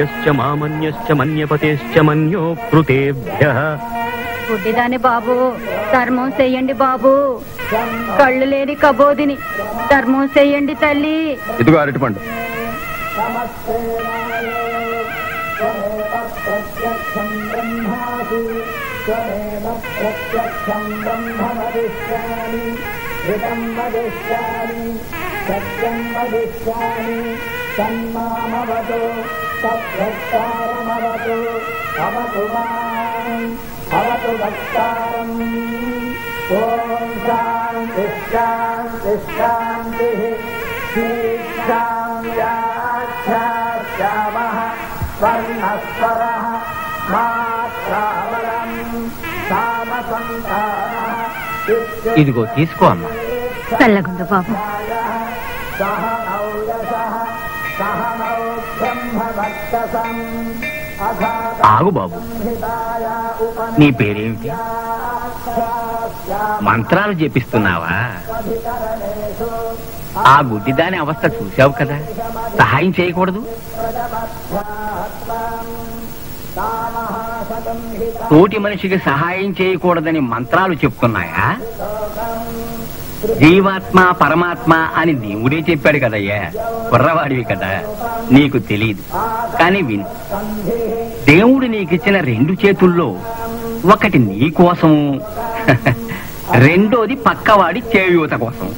మహ్యశ్చ మామన్యశ్చ మన్యపతేశ్చ మన్యో కృతేభ్యః. గుడ్డిదాని బాబు, ధర్మం చెయ్యండి బాబు. కళ్ళు లేని కబోదిని ధర్మం చెయ్యండి తల్లి. ఇదిగో అరటిపండు. ఇదిగో తీసుకో అమ్మా. చల్లగుండు బాబు. ఆగు బాబు, నీ పేరేమిటి? మంత్రాలు జపిస్తున్నావా? ఆ గుడ్డిదాని అవస్థ చూశావు కదా, సహాయం చేయకూడదు? తోటి మనిషికి సహాయం చేయకూడదని మంత్రాలు చెప్తున్నాయా? జీవాత్మ పరమాత్మ అని దేవుడే చెప్పాడు కదయ్యా. కుర్రవాడివి కదా, నీకు తెలియదు. కానీ విను, దేవుడు నీకిచ్చిన 2 చేతుల్లో ఒకటి నీ కోసం, రెండోది పక్కవాడి చేయూత కోసం.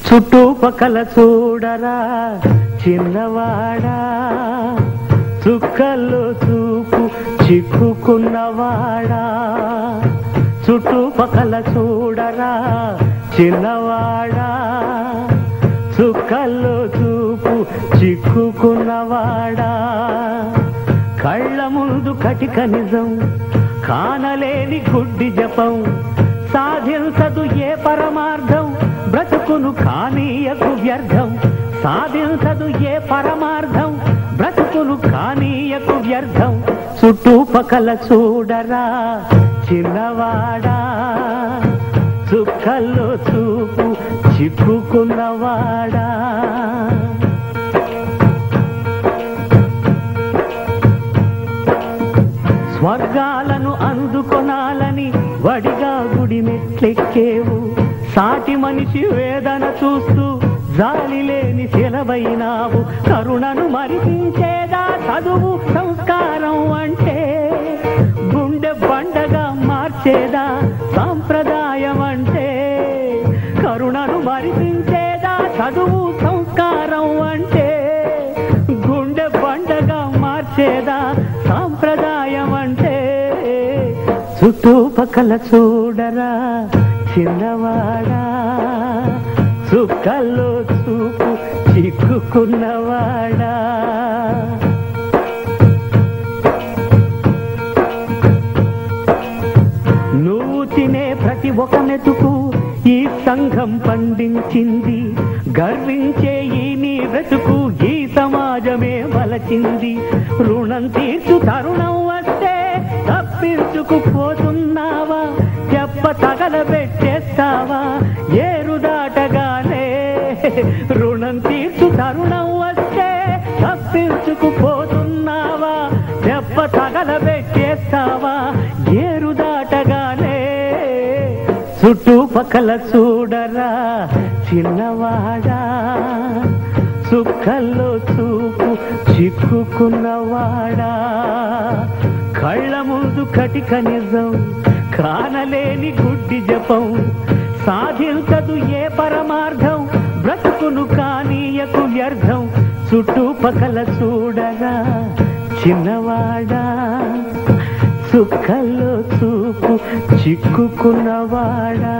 చుట్టుపక్కల చూడరా చిన్నవాడా, చుక్కల్లో చూపు చిక్కుకున్నవాడా. చుట్టుపక్కల చూడరా చిన్నవాడా, చుక్కల్లో చూపు చిక్కుకున్నవాడా. కళ్ళ ముందు కటిక నిజం, కానలేని గుడ్డి జపం. సాధించదు ఏ పరమార్థం, బ్రతుకును కానీయకు వ్యర్థం. సాధించదు ఏ పరమార్థం, బ్రతుకును కానీయకు వ్యర్థం. చుట్టుపక్కల చూడరా చిన్నవాడా, చుక్కల్లో చూపు చిక్కుకున్నవాడా. స్వర్గాలను అందుకొనాలని వడిగా గుడి మెట్లెక్కేవు. సాటి మనిషి వేదన చూస్తూ జాలి లేని శిలవైనావు. కరుణను మరిపించేదా చదువు సంస్కారం అంటే, గుండె బండగా మార్చేదా సాంప్రదాయం అంటే. కరుణను మరిపించేదా చదువు సంస్కారం అంటే, గుండె బండగా మార్చేదా సాంప్రదాయం అంటే. చుట్టుపక్కల చూడరా చిన్నవాడా, చుక్కల్లో చూపు చిక్కుకున్నవాడా. నువ్వు తినే ప్రతి ఒక మెతుకు ఈ సంఘం పండించింది. గర్వించే ఈ నీ బ్రతుకు ఈ సమాజమే వలచింది. రుణం తీర్చు తరుణం వస్తే తప్పించుకుపోతున్నావా, చెప్ప తగలబెట్టేస్తావా ఏరుదాటగానే. రుణం తీర్చు తరుణం వస్తే తప్పించుకుపోతున్నావా, చెప్ప తగలబెట్టేస్తావా ఏరుదాటగానే. చుట్టుపక్కల చూడరా చిన్నవాడా, చుక్కల్లో చూపు చిక్కుకున్నవాడా. కళ్ళ ముందు కటిక నిజం, కానలేని గుడ్డి జపం. సాధించదు ఏ పరమార్థం, బ్రతుకును కానీయకు వ్యర్థం. చుట్టుపక్కల చూడరా చిన్నవాడా, చుక్కల్లో చూపు చిక్కుకున్నవాడా.